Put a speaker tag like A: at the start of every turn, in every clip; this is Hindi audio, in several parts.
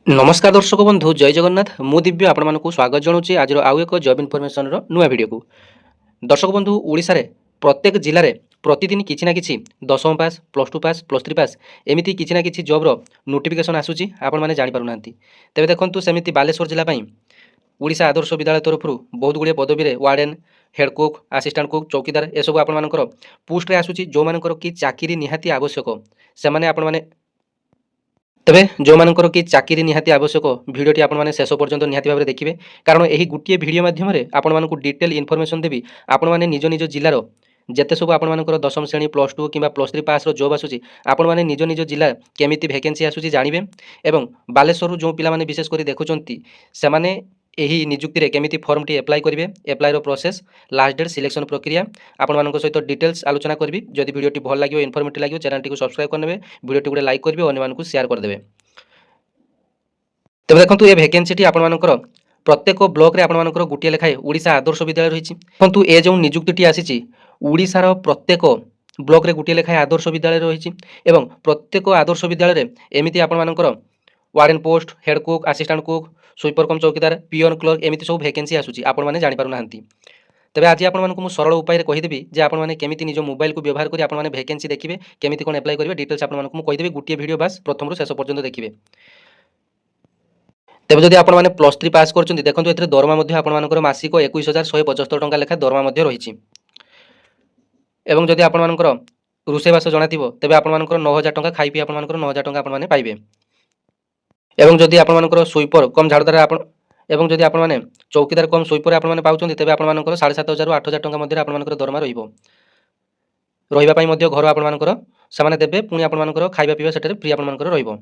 A: नमस्कार दर्शक बंधु जय जगन्नाथ मु दिव्य आपण मानक स्वागत जनाऊँगी आज आउ एक जॉब इनफॉरमेशन नुआ वीडियो को। दर्शक बंधु ओडिशा रे प्रत्येक जिले में प्रतिदिन किछि ना किछि 10वीं पास +2 पास +3 पास एमती किछि ना किछि जॉब रो नोटिफिकेशन आसूची आपण माने जानि पारु नांती। तेबे देखंतु सेमिति बालेश्वर जिला पई ओडिशा आदर्श विद्यालय तरफ बहुत गुड़िया पदवी रे warden head cook assistant cook चौकीदार ए सब आपण मानकर पोस्ट रे आसूची जो मानकर कि चाकरी निहाती आवश्यक से माने आपण माने तेबे जो मानकर कि चाकरी निहाती आवश्यक भिडियोटी आपण माने शेष पर्यंत निहाती भाव देखिए कारण यही गोटे भिडियो माध्यम आपण मानक डिटेल इनफॉरमेशन देवी आपण माने निज निज जिलार जेते सब आपण मानकर 10वीं श्रेणी +2 किंबा +3 पास रो जॉब आसूची आपण माने निज निज जिला केमिति वैकेंसी आसूची जानिबे एवं बालेश्वर जो पिला माने विशेष करी देखुचंती से माने ଏହି ନିଯୁକ୍ତିରେ କେମିତି ଫର୍ମଟି ଆପ୍ଲାଏ କରିବେ ଆପ୍ଲାଏର ପ୍ରୋସେସ୍ ଲାଷ୍ଟ ଡେଟ୍ ସିଲେକ୍ସନ୍ ପ୍ରକ୍ରିୟା ଆପଣମାନଙ୍କ ସହିତ ଡିଟେଲ୍ସ ଆଲୋଚନା କରିବି। ଯଦି ଭିଡ଼ିଓଟି ଭଲ ଲାଗିବ ଇନଫର୍ମେଟିଭ୍ ଲାଗିବ ଚ୍ୟାନେଲଟିକୁ ସବସ୍କ୍ରାଇବ୍ କରିନେବେ ଭିଡ଼ିଓଟି ଗୋଟେ ଲାଇକ୍ କରିବେ ଅନ୍ୟମାନଙ୍କୁ ସେୟାର କରିଦେବେ। ତେବେ ଦେଖନ୍ତୁ ଏ ଭ୍ୟାକେନ୍ସିଟି ଆପଣମାନଙ୍କର ପ୍ରତ୍ୟେକ ବ୍ଲକରେ ଆପଣମାନଙ୍କର ଗୋଟିଏ ଲେଖାଏଁ ଓଡ଼ିଶା ଆଦର୍ଶ ବିଦ୍ୟାଳୟ ରହିଛି। ଦେଖନ୍ତୁ ଏ ଯେଉଁ ନିଯୁକ୍ତିଟି ଆସିଛି ଓଡ଼ିଶାର ପ୍ରତ୍ୟେକ ବ୍ଲକରେ ଗୋଟିଏ ଲେଖାଏଁ ଆଦର୍ଶ ବିଦ୍ୟାଳୟ ରହିଛି ଏବଂ ପ୍ରତ୍ୟେକ ଆଦର୍ଶ ବିଦ୍ୟାଳୟରେ ଏମିତି ଆପଣମାନଙ୍କର warden post head cook assistant cook sweeper cum chowkidar peon clerk एमती सब वैकेंसी आसूची आपण मैंने जापर ना। तेज आज आपको सरल उपाय कहीदेवी जे आपने केमी निज मोबाइल को व्यवहार कर आपने वैकेंसी देखिए केमी कौन एप्लाई करेंगे डिटेल्स आपको कहीदेवी गोटे वीडियो बास प्रथम शेष पर्यंत देखिए। तेज जब आपने +3 पास कर देखो ए दरमा आपर मासिक 21,175 टंका लेखा दरमा रही एवं जदि आपर रोषेईवास जना तेज आपर 9,000 टंका खाई पी आपर 9,000 टंका आपने पाइबे एवं जदि आपर सुइपर कम झाड़दार आप एवं जदि आपने चौकीदार कम सुइपर आपने पाँच तेज आप 7,500 ରୁ 8,000 टंका मध्य आपर दरमा रही घर आपर से देवे पुणी आपर खाଇବା पीवा से फ्री आपर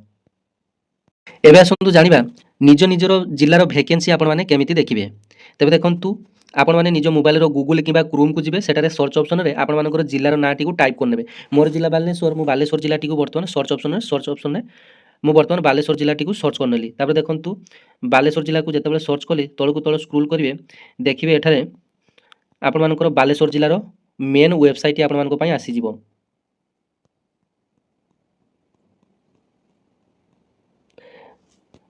A: एवं आसतु जाना निज निजर जिलार वैकेंसी आपने केमी देखिए। तेज देखु आपण मैंने निज मोबाइल गूगल कि क्रोम को जी से सर्च ऑप्शन में आपर जिलार नाटी को टाइप करने मोर जिला बालेश्वर मु बालेश्वर जिला बर्तमान सर्च ऑप्शन में मु बर्तमान बालेश्वर जिला सर्च करनेली देखु बालेश्वर जिला को जिते सर्च कली तल को तल स्क्रोल करेंगे देखिए एठारे आपण मानकर बालेश्वर जिलार मेन वेबसाइट आपण आसीज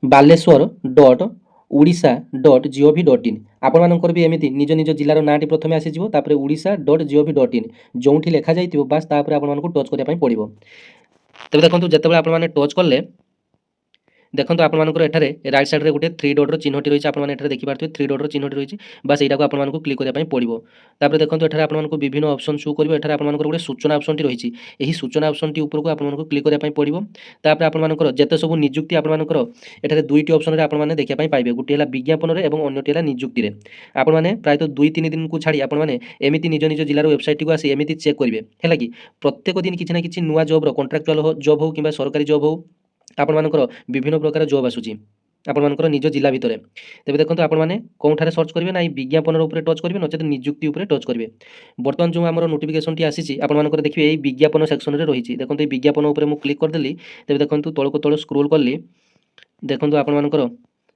A: baleshwar.odisha.gov.in आपण मानकर भी एमती निज निज जिलार नाटी प्रथम आसीज odisha.gov.in जो लिखा जाइए बास तापर आपको टच करने पड़ो। तेज देखो जिते आपने टच कले देखो आपर एठारे राइट साइड रे गोटे 3 डॉट चिन्हटी रही है आपने देखिए 3 डॉट चिन्हटी रही है बास यहाँ आपको क्लिक करने पड़ो। तापर देखो एठारे आपको विभिन्न ऑप्शन शो करेंगे एठारे आपको गोटे सूचना ऑप्शन टी रही है सूचना ऑप्शन टी ऊपर को आपको क्लिक करने पड़ो। तापर आपर जिते सब नियुक्ति आपर एठारे दुईटी ऑप्शन रे आपने देखा पाइबे गोटे है विज्ञापन रे एवं अन्यटी है नियुक्ति रे आपने प्रायतः 2-3 दिन को छाड़ी आपने एमती निज निज जिलार वेबसाइट को आसी एमती चेक करेंगे है कि प्रत्येक दिन किसी ना कि नुआ जॉब कंट्राक्चुअल जॉब हो कि सरकारी जॉब हो आपण मानकर विभिन्न प्रकार जॉब आसूची आपण मानकर निज जिला भितर। तेज देखो आपने कौन सर्च करेंगे ना विज्ञापन उपर टच करेंगे नचेत नियुक्ति उपर टच करेंगे। बर्तमान जो आम नोटिफिकेशन टी आसी आपंकर देखिए यही विज्ञापन सेक्शन में रही देखो ये विज्ञापन उपर मुझे क्लिक करदेली तेज देखो तल को तल स्क्रोल कली देखो आपंकर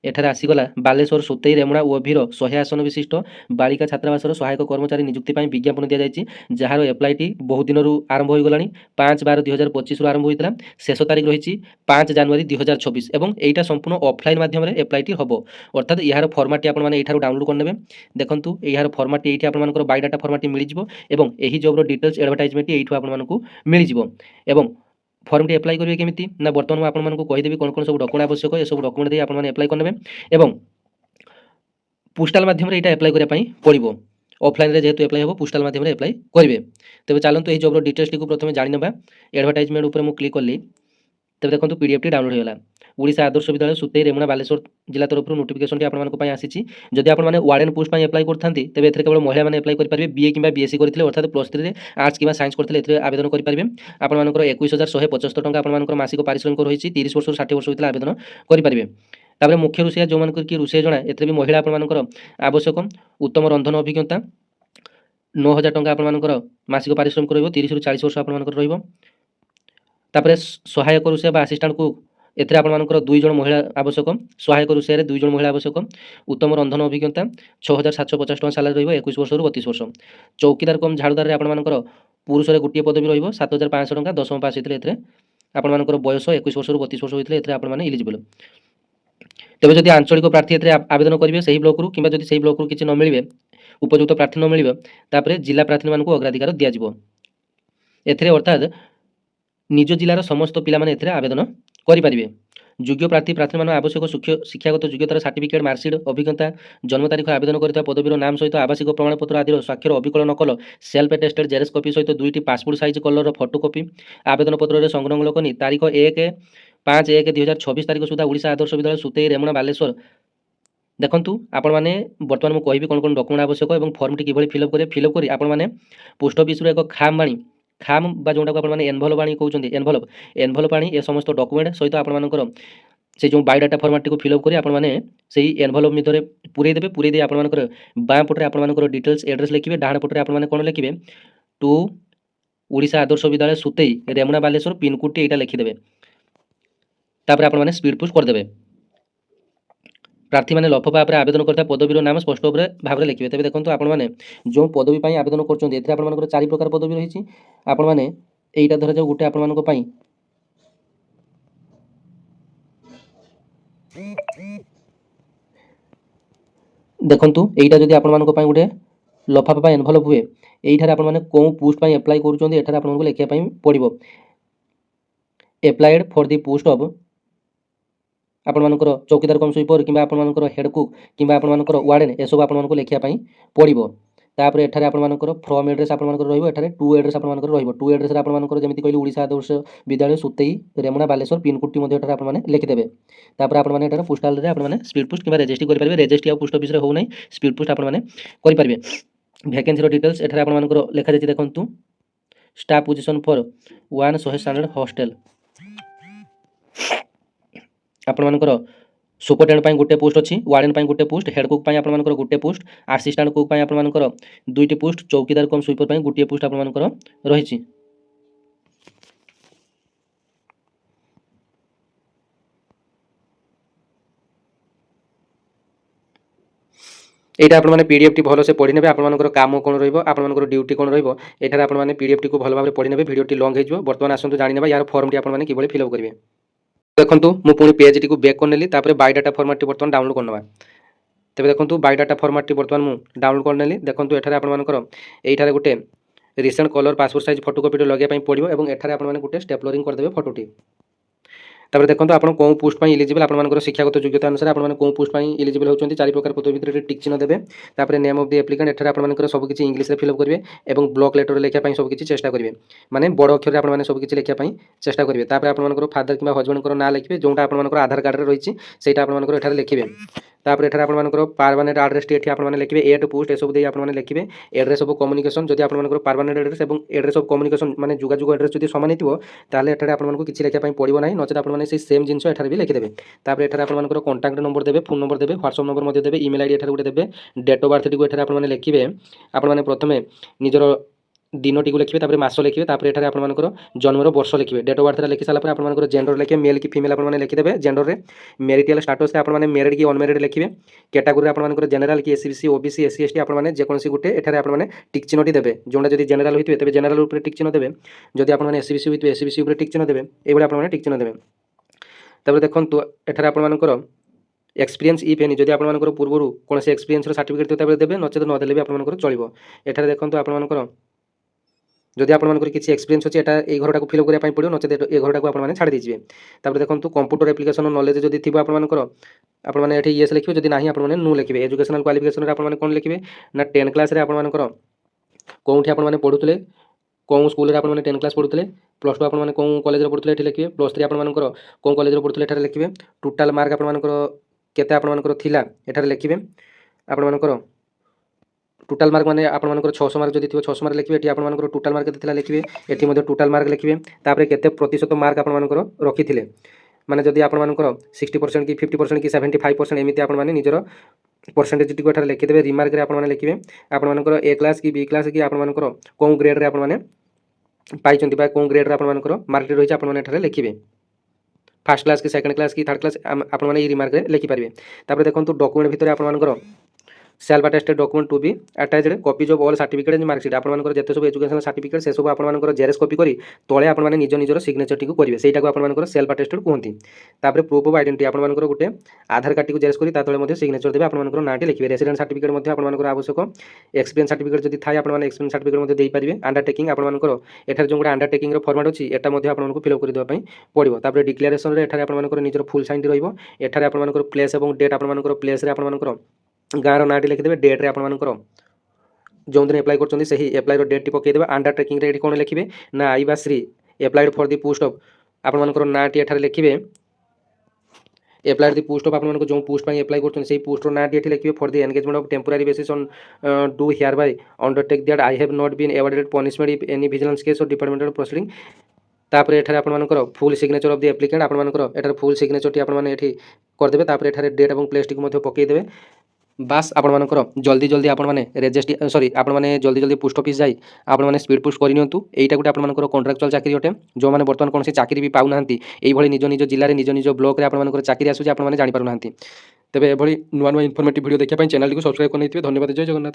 A: एठार आसीगला बालेश्वर सुतेई रेमुणा ओभिर 100 आसन विशिष्ट बालिका छात्रावासर सहायक कर्मचारी नियुक्ति विज्ञापन दि जाएगी जार एप्लाईटी बहुत दिन आरंभ हो गला 5/12/2025 आरंभ होता शेष तारीख रही 5 जनवरी 2026 और यहाँ संपूर्ण ऑफलाइन माध्यम एप्लाईटी हम अर्थात यार फर्माटी आपने डाउनलोड करने देखूँ यार फर्माटी ये आपर बायोडाटा फर्माटी मिल जाए यही जॉब डिटेल्स एडवर्टाइजमेंट ये आपको मिल जाए। फर्मटी एप्लाई करेंगे केमी ना बर्तमान आपको कहीदेवी कौन कौन सब डॉक्यूमेंट आवश्यक ये सब डॉक्यूमेंट दे आपने एप्लाई करने एवं पोस्टाल माध्यम यहाँ एप्लाई करने पड़ो ऑफलाइन जेहेतु एप्लाई हम पोस्टाल माध्यम एप्लाई करेंगे। तेज चलते यही जॉब डिटेल्स टी प्रथम जाना एडवर्टाइजमेंट उपर मुझे क्लिक कली तेज देखो पीडीएफ टी डाउनलोड होगा ओडिशा आदर्श विद्यालय सुतेई रेमुणा बालेश्वर जिला तरफ नोटिफिकेशन टी आपंपाई आसी जदि आपने वार्डन पोस्ट एप्लाई करते तेज ए केवल महिला मैंने एप्लाई करेंगे बीए कि बीएससी करते अर्थात +3 आर्ट्स कि साइंस करते आवेदन करेंगे आपंकर 21,175 टंका आपर मासिक पारिश्रमिक रही 30 वर्ष 60 वर्ष होता आवेदन करेंगे। तापर मुख्य रोषेया जो मानक कि रोषे जना एथे भी महिला आपर आवश्यक उत्तम रंधन अभिज्ञता 9,000 टंका आपर मासिक पारिश्रमिक रही 30 ରୁ 40 वर्ष आपर रही। सहायक रोषे आसिस्टांट कुक एथे आपर 2 जन महिला आवश्यक सहायक रोषे 2 जन महिला आवश्यक उत्तम रंधन अभिज्ञता 6,750 टंका सालारी रही 21 वर्ष ରୁ 32 वर्ष। चौकीदार कम झाड़ूदार आपर पुरुष गोटे पदवी रही 7,500 टंका 10वीं पास होते आपर बयस 21 वर्ष ରୁ 32 वर्ष होते आपने इलिजिबल। ତେବେ ଯଦି ଆଞ୍ଚଳିକ ପ୍ରାର୍ଥୀ ଏଥିରେ ଆବେଦନ କରିବେ ସେହି ବ୍ଲକରୁ କିମ୍ବା ଯଦି ସେହି ବ୍ଲକରୁ କିଛି ନ ମିଳିବେ, ଉପଯୁକ୍ତ ପ୍ରାର୍ଥୀ ନ ମିଳିବ, ତାପରେ ଜିଲ୍ଲା ପ୍ରାର୍ଥୀମାନଙ୍କୁ ଅଗ୍ରାଧିକାର ଦିଆଯିବ। ଏଥିରେ ଅର୍ଥାତ୍ ନିଜ ଜିଲ୍ଲାର ସମସ୍ତ ପିଲାମାନେ ଏଥିରେ ଆବେଦନ କରିପାରିବେ। ଯୋଗ୍ୟ ପ୍ରାର୍ଥୀମାନେ ଆବଶ୍ୟକ ଶିକ୍ଷାଗତ ଯୋଗ୍ୟତାର ସାର୍ଟିଫିକେଟ୍, ମାର୍କସିଟ୍, ଅଭିଜ୍ଞତା, ଜନ୍ମ ତାରିଖ, ଆବେଦନ କରିଥିବା ପଦବୀର ନାମ ସହିତ ଆବାସିକ ପ୍ରମାଣପତ୍ର ଆଦିର ସ୍ୱାକ୍ଷର ଅବିକଳ ନକଲ, ସେଲ୍ଫ ଆଟେଷ୍ଟେଡ୍ ଜେରକ୍ସ କପି ସହିତ 2ଟି ପାସପୋର୍ଟ ସାଇଜ୍ କଲରର ଫଟୋ କପି, ଆବେଦନପତ୍ରରେ ସଂଲଗ୍ନ କରି ତାରିଖ 1/5/2026 ତାରିଖ ସୁଦ୍ଧା ଓଡ଼ିଶା ଆଦର୍ଶ ବିଦ୍ୟାଳୟ ସୁତେଇ ରେମୁଣା ବାଲେଶ୍ୱର। ଦେଖନ୍ତୁ ଆପଣମାନେ ବର୍ତ୍ତମାନ ମୁଁ କହିବି କ'ଣ କ'ଣ ଡକୁମେଣ୍ଟ ଆବଶ୍ୟକ ଏବଂ ଫର୍ମଟି କିଭଳି ଫିଲ୍ଅପ୍ କରିବେ। ଫିଲ୍ଅପ୍ କରି ଆପଣମାନେ ପୋଷ୍ଟ ଅଫିସରୁ ଏକ ଖାମ୍ ବା ଯେଉଁଟାକୁ ଆପଣମାନେ ଏନଭଲପ ଆଣି କହୁଛନ୍ତି, ଏନଭଲପ ଆଣି ଏ ସମସ୍ତ ଡକୁମେଣ୍ଟ ସହିତ ଆପଣମାନଙ୍କର ସେ ଯେଉଁ ବାୟୋଡାଟା ଫର୍ମାଟଟିକୁ ଫିଲ୍ଅପ୍ କରି ଆପଣମାନେ ସେହି ଏନଭଲପ ଭିତରେ ପୁରେଇ ଦେବେ। ପୁରେଇ ଦେଇ ଆପଣମାନଙ୍କର ବାଁ ପଟରେ ଆପଣମାନଙ୍କର ଡିଟେଲ୍ସ ଆଡ୍ରେସ୍ ଲେଖିବେ, ଡାହାଣ ପଟରେ ଆପଣମାନେ କ'ଣ ଲେଖିବେ, ଟୁ ଓଡ଼ିଶା ଆଦର୍ଶ ବିଦ୍ୟାଳୟ ସୁତେଇ ରେମୁଣା ବାଲେଶ୍ୱର, ପିନକୋଡ଼ଟି ଏଇଟା ଲେଖିଦେବେ। ତାପରେ ଆପଣମାନେ ସ୍ପିଡ୍ ପୋଷ୍ଟ କରିଦେବେ। ପ୍ରାର୍ଥୀମାନେ ଲଫାଫା ଭାବରେ ଆବେଦନ କରିଥିବା ପଦବୀର ନାମ ସ୍ପଷ୍ଟ ଭାବରେ ଲେଖିବେ। ତେବେ ଦେଖନ୍ତୁ ଆପଣମାନେ ଯେଉଁ ପଦବୀ ପାଇଁ ଆବେଦନ କରୁଛନ୍ତି ଏଥିରେ ଆପଣମାନଙ୍କର 4 ପ୍ରକାର ପଦବୀ ରହିଛି। ଆପଣମାନେ ଏଇଟା ଧରାଯାଉ ଗୋଟେ ଆପଣମାନଙ୍କ ପାଇଁ ଦେଖନ୍ତୁ ଏଇଟା ଯଦି ଆପଣମାନଙ୍କ ପାଇଁ ଗୋଟେ ଲଫାଫା ବା ଏନଭଲପ ହୁଏ, ଏଇଠାରେ ଆପଣମାନେ କେଉଁ ପୋଷ୍ଟ ପାଇଁ ଆପ୍ଲାଏ କରୁଛନ୍ତି ଏଠାରେ ଆପଣଙ୍କୁ ଲେଖିବା ପାଇଁ ପଡ଼ିବ। Applied for the post of ଆପଣମାନଙ୍କର ଚୌକିଦାର କମ୍ ସୁଇପର କିମ୍ବା ଆପଣମାନଙ୍କର ହେଡ୍ କୁକ୍ କିମ୍ବା ଆପଣମାନଙ୍କର ୱାର୍ଡେନ୍ ଏସବୁ ଆପଣମାନଙ୍କୁ ଲେଖିବା ପାଇଁ ପଡ଼ିବ। ତାପରେ ଏଠାରେ ଆପଣମାନଙ୍କର ଫ୍ରମ୍ ଆଡ୍ରେସ୍ ଆପଣମାନଙ୍କର ରହିବ, ଏଠାରେ ଟୁ ଆଡ୍ରେସ୍ ଆପଣମାନଙ୍କର ରହିବ। ଟୁ ଆଡ୍ରେସ୍ରେ ଆପଣମାନଙ୍କର ଯେମିତି କହିଲି ଓଡ଼ିଶା ଆଦର୍ଶ ବିଦ୍ୟାଳୟ ସୁତେଇ ରେମୁଣା ବାଲେଶ୍ୱର, ପିନକୋଡ଼ଟି ମଧ୍ୟ ଏଠାରେ ଆପଣମାନେ ଲେଖିଦେବେ। ତାପରେ ଆପଣମାନେ ଏଠାରେ ପୋଷ୍ଟାଲରେ ଆପଣମାନେ ସ୍ପିଡ୍ ପୋଷ୍ଟ କିମ୍ବା ରେଜିଷ୍ଟ୍ରି କରିପାରିବେ। ରେଜିଷ୍ଟ୍ରି ଆଉ ପୋଷ୍ଟ ଅଫିସରେ ହେଉନାହିଁ, ସ୍ପିଡ୍ ପୋଷ୍ଟ ଆପଣମାନେ କରିପାରିବେ। ଭ୍ୟାକେନ୍ସିର ଡିଟେଲ୍ସ ଏଠାରେ ଆପଣମାନଙ୍କର ଲେଖାଯାଇଛି। ଦେଖନ୍ତୁ staff position for 100 standard hostel. ଆପଣମାନଙ୍କର ସୁପରଟେଣ୍ଡେଣ୍ଟ ପାଇଁ ଗୋଟେ ପୋଷ୍ଟ ଅଛି, ୱାର୍ଡେନ୍ ପାଇଁ ଗୋଟେ ପୋଷ୍ଟ, ହେଡ୍ କୁକ୍ ପାଇଁ ଆପଣମାନଙ୍କର ଗୋଟେ ପୋଷ୍ଟ, ଆସିଷ୍ଟାଣ୍ଟ କୁକ୍ ପାଇଁ ଆପଣମାନଙ୍କର 2ଟି ପୋଷ୍ଟ, ଚୌକିଦାର କମ୍ ସୁଇପର ପାଇଁ ଗୋଟିଏ ପୋଷ୍ଟ ଆପଣମାନଙ୍କର ରହିଛି। এইটা আপনার পিডিএফটি ভালসে পড়ি নেবে, আপনার কাম কোণ রহব, আপনার ডিউটি কোণ রহব, এখানে আপনার পিডিএফটি ভালো ভাবে পড়ি নেবে। ভিডিওটি লং হয়ে যাব। বর্তমান আসন্তু জানি নেবা ইয়ার ফর্মটি আপনার কিভাবে ফিল আপ করবে। দেখুন মু পুঁ পেজটি ব্যাক করে নেলি, তারপরে বায়োডাটা ফর্মাটটি বর্তমান ডাউনলোড করে নেওয়া। তবে দেখুন বায়োডাটা ফর্মাটটি বর্তমান মু ডাউনলোড করে নেলি। দেখুন এখানে আপনার এইখানে গোটে রিসেন্ট কলর পাসপোর্ট সাইজ ফটোকপিটি লগাইয়া পড়ব এবং এখানে আপনার গোটে স্টেপলরিং করদেবে ফটোটি। তারপরে দেখুন আপনার কেউ পোস্ট পাই ইলিজিবল, আপনার শিক্ষাগত যোগ্যতা অনুসারে আপনার কেউ পোস্ট পাই ইলিজিবল হচ্ছেন। 4 প্রকার পদবী ভিতরে টিক চিহ্ন দেবে। তারপরে নেম অফ দি আপ্লিকান্ট এখানে আপনার সবকিছু ইংলিশে ফিল আপ করবে এবং ব্লক লেটর লেখা সবকিছু চেষ্টা করবে, মানে বড় অক্ষরে আপনার সবকিছু লেখা চেষ্টা করবে। তারপরে আপনার ফাদর কিংবা হজবেন্ডর না লিখবে, যেটা আপনার আধার কার্ডে রয়েছে সেইটা আপনার এখানে লিখবে। তারপরে এখানে আপনার পারমানেন্ট আড্রেসটি এটি আপনার লিখবে, এট পোস্ট এসব দিয়ে আপনার লিখবে। এড্রেস অফ কম্ୟୁନିକେসন যদি আপনার পারমানেন্ট এড্রেস এবং এড্রেস অফ কম্ୟୁনিকেসন মানে যোগাযোগ এড্রেস যদি সমান হইব তাহলে এখানে আপনার কিছু লেখা পড়ব না, নচেত আপনার সেই সেম জিনিস এখানে भी লিখিদেবে। তারপরে এখানে আপনার কন্টাক্ট নম্বর দেবে, ফোন নম্বর দেবে, হোয়াটসঅ্যাপ নম্বর মধ্যে দেবে, ইমেল আইডি এখানে গোটে দেবে, ডেট অফ বার্থ এখানে আপনার লিখবে। আপনার প্রথমে নিজের দিনটি লিখবে, তারপরে মাস লিখবে, তারপরে এখানে আপনার জন্মর বর্ষ লিখবে। ডেট অফ বার্থটা লিখি সারা আপনার জেন্ডর লিখবে, মেল কি ফিমেল আপনার লিখিদেবে। জেন্ডরে মেরিটাল স্টাটসে আপনার মেরিড কি অনমেরিড লিখবে। ক্যাটাগোরি আপনার জেনারেল কি এসসি ওবিসি এসসি এসটি আপনার যেকোন গোটে এখানে আপনার টিক চিহ্নটি দেবে। যেটা যদি জেনারেল হইবে তবে জেনারেল উপরে টিক চিহ্ন দেবে, যদি আপনার এসসিবিসি হইবে এসসিবিসি উপরে টিক চিহ্ন দেবে, এইভাবে আপনার টিক চিহ্ন দেবে। তারপরে দেখুন এখানে আপনার এক্সপিরিয়েন্স ইফ এনি যদি আপনার পূর্বর কোণী এক্সপিরিয়েন্সর সার্টিফিকেট তারপরে দেবে, নচেত নদেলে বি আপনার চলব। এখানে দেখুন আপনার যদি আপনার কিছু এক্সপিরিয়েন্স আছে এটা এই ঘরটাকে ফিল করা পড়ব, নচেত এই ঘরটাকে আপনার ছাড়ি দিয়ে। তারপরে দেখুন কম্পুটর আপ্লিকেসন নলেজ যদি থাকবে আপনার এটি ইয়েস লিখবে, যদি না আপনার নো লিখবে। এজুকেশনাল ক্বালিফিকেসন আপনার কোণ লিখবে না 10 ক্লাসে আপনার কোটি আপনার পড়ুলে, কেউ স্কুলের আপনার 10 ক্লাস পড়ুলে, +2 আপনার কেউ কলেজে পড়ুলে এটি লিখবে, +3 আপনার কেউ কলেজে পড়ুলে এখানে লিখবে। টোটাল মার্ক আপনার কেতে আপনার থিলা এখানে লিখবে। আপনার টোটাল মার্ক মানে আপনার 600 মার্ক যদি থাকবে 600 মার্ক লিখবে, এটি আপনার টোটাল মার্ক কেতে থিলা লিখবে, এটি মধ্যে টোটাল মার্ক লিখবে। তারপরে কেতে प्रतिशत মার্ক আপনার রখিলে, মানে যদি আপনার 60% কি 50% কি 75% এমনি আপনার নিজের परसेंटेज टी एठार लिखिदेवे। रिमार्क आपने लिखे आपर ए क्लास कि बी क्लास कि आपर कौ ग्रेड्रे आपने पाई कौ ग्रेड्रे आपर मार्कटी रही है आपने लिखे। फास्ट क्लास कि सेकेंड क्लास कि थर्ड क्लास आपने रिमार्क लिखिपारे। तापर देखो डॉक्यूमेंट भितर आपर self attested document to be attached copies of all certificate and marksheet आपन जते सब एजुकेशनल सर्टिफिकेट से सब आपन जेरेक्स कॉपी करी तले आपन निज निजर सिग्नेचर टी करेंगे से आपन सेल्फ अटेस्टेड कहते। तापर प्रूफ ऑफ आइडेंटिटी आपन गोटे आधार कार्ड टी जेरेक्स करी तले सिग्नेचर देवे आपन नाटी लिखिए। रेसिडेंट सर्टिफिकेट आपन आवश्यक। एक्सपीरियंस सर्टिफिकेट जब थाए आपन एक्सपीरियंस सर्टिफिकेट दे पारे। अंडरटेकिंग आपन एठार जो गोटे अंडरटेकिंग फॉर्मेट अच्छी एटा आपको फिलअप करदेवाई पड़ो। तापर डिक्लेरेसन एठार आपन निजर फुल साइन रहिबो। एठार आपन प्लेस और डेट आपन प्लेस आपन गाँव नाटी लिखिदेवे। डेट्रे आपन जो दिन एप्लाई कर सही एप्लाईर डेट टी पकईदेवे। अंडरटेकिंग ये कौन लिखिए ना आई बा Shri applied for the post of आपन नाटी एठार लिखिए। एप्लाइड दि पोस्ट ऑफ आपन जो पोस्ट एप्लाई कर पोस्टर नाटी ये लिखिए for the engagement of temporary basis on do hereby undertake that I have not been awarded punishment if any vigilance case और डिपार्टमेंटल प्रोसीडिंग। तापर एठार आपन full signature of the applicant आपन एठार फुल सिग्नेचर टी आपन एठी करदेवे। तापर एठार डेट और प्लेस टी पकईदेवे। बास आपण जल्दी जल्दी आपण मैंने रेजिस्ट्री सॉरी आपण मैंने जल्दी जल्दी पोस्ट ऑफिस जाई आपण मैंने स्पीड पोस्ट करनी एटा गोटे आपण कॉन्ट्राक्चुअल चाकरी अटे जो मैंने बर्तमान कौन चाकरी भी पाऊना ये निज निज जिले में निज निज ब्लॉक में आपण चाकरी आसूँ आपने जानीपार ना। तेज एभली नुआ नुआ इनफॉर्मेटिव वीडियो देखा चैनल को सब्सक्राइब करनी। धन्यवाद। जय जगन्नाथ।